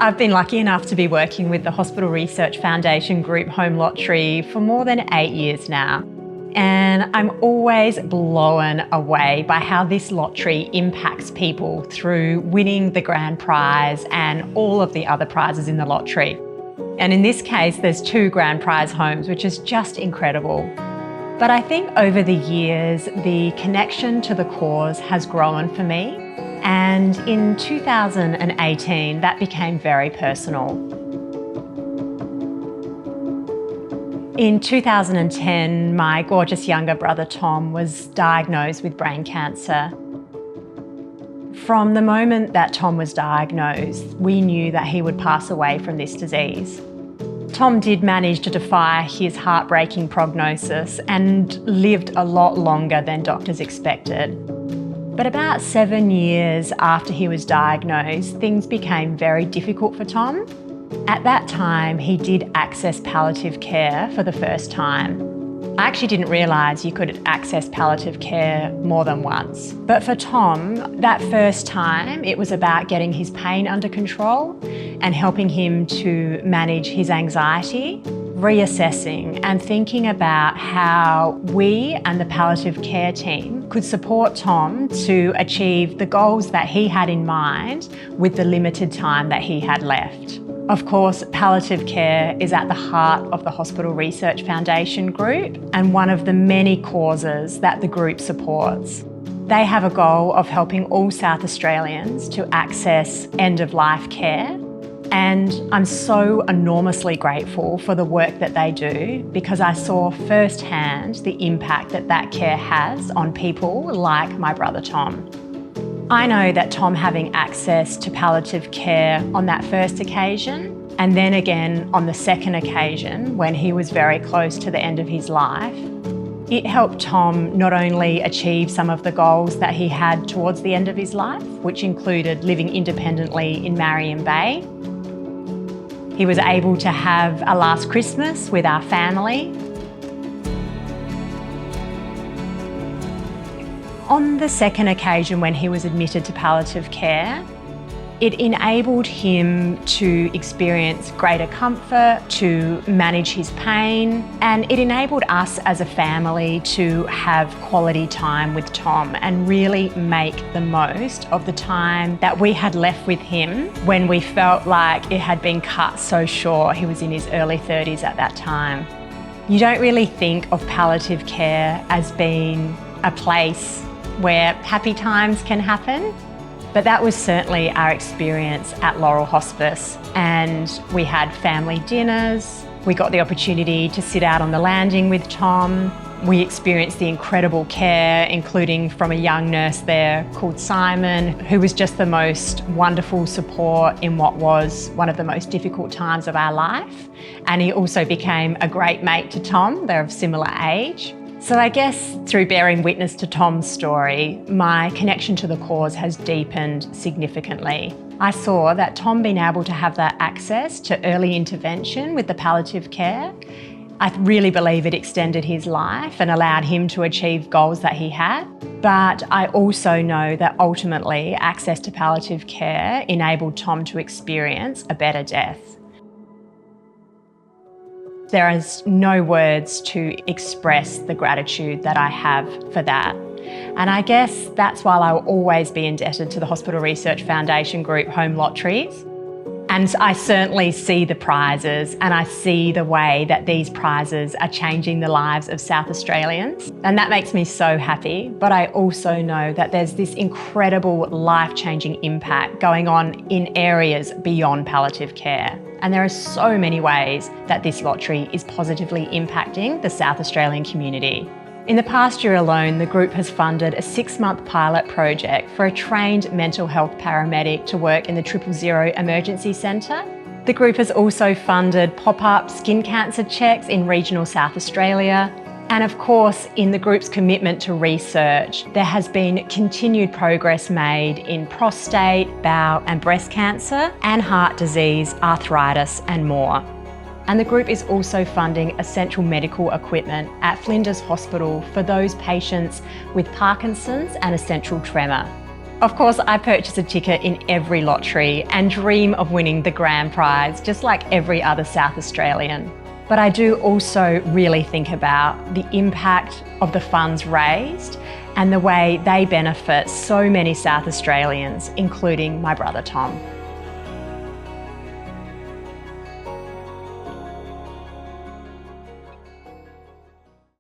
I've been lucky enough to be working with the Hospital Research Foundation Group Home Lottery for more than 8 years now. And I'm always blown away by how this lottery impacts people through winning the grand prize and all of the other prizes in the lottery. And in this case, there's 2 grand prize homes, which is just incredible. But I think over the years, the connection to the cause has grown for me. And in 2018, that became very personal. In 2010, my gorgeous younger brother Tom was diagnosed with brain cancer. From the moment that Tom was diagnosed, we knew that he would pass away from this disease. Tom did manage to defy his heartbreaking prognosis and lived a lot longer than doctors expected. But about 7 years after he was diagnosed, things became very difficult for Tom. At that time, he did access palliative care for the first time. I actually didn't realise you could access palliative care more than once. But for Tom, that first time, it was about getting his pain under control and helping him to manage his anxiety, reassessing and thinking about how we and the palliative care team could support Tom to achieve the goals that he had in mind with the limited time that he had left. Of course, palliative care is at the heart of the Hospital Research Foundation Group and one of the many causes that the group supports. They have a goal of helping all South Australians to access end-of-life care. And I'm so enormously grateful for the work that they do because I saw firsthand the impact that that care has on people like my brother Tom. I know that Tom having access to palliative care on that first occasion and then again on the second occasion when he was very close to the end of his life, it helped Tom not only achieve some of the goals that he had towards the end of his life, which included living independently in Marion Bay. He was able to have a last Christmas with our family. On the second occasion when he was admitted to palliative care, it enabled him to experience greater comfort, to manage his pain, and it enabled us as a family to have quality time with Tom and really make the most of the time that we had left with him when we felt like it had been cut so short. He was in his early 30s at that time. You don't really think of palliative care as being a place where happy times can happen. But that was certainly our experience at Laurel Hospice. And we had family dinners. We got the opportunity to sit out on the landing with Tom. We experienced the incredible care, including from a young nurse there called Simon, who was just the most wonderful support in what was one of the most difficult times of our life. And he also became a great mate to Tom. They're of similar age. So I guess through bearing witness to Tom's story, my connection to the cause has deepened significantly. I saw that Tom being able to have that access to early intervention with the palliative care, I really believe it extended his life and allowed him to achieve goals that he had. But I also know that ultimately access to palliative care enabled Tom to experience a better death. There is no words to express the gratitude that I have for that. And I guess that's why I will always be indebted to the Hospital Research Foundation Group Home Lotteries. And I certainly see the prizes and I see the way that these prizes are changing the lives of South Australians. And that makes me so happy. But I also know that there's this incredible life-changing impact going on in areas beyond palliative care. And there are so many ways that this lottery is positively impacting the South Australian community. In the past year alone, the group has funded a 6-month pilot project for a trained mental health paramedic to work in the 000 Emergency Centre. The group has also funded pop-up skin cancer checks in regional South Australia. And of course, in the group's commitment to research, there has been continued progress made in prostate, bowel and breast cancer, and heart disease, arthritis and more. And the group is also funding essential medical equipment at Flinders Hospital for those patients with Parkinson's and essential tremor. Of course, I purchase a ticket in every lottery and dream of winning the grand prize, just like every other South Australian. But I do also really think about the impact of the funds raised and the way they benefit so many South Australians, including my brother Tom.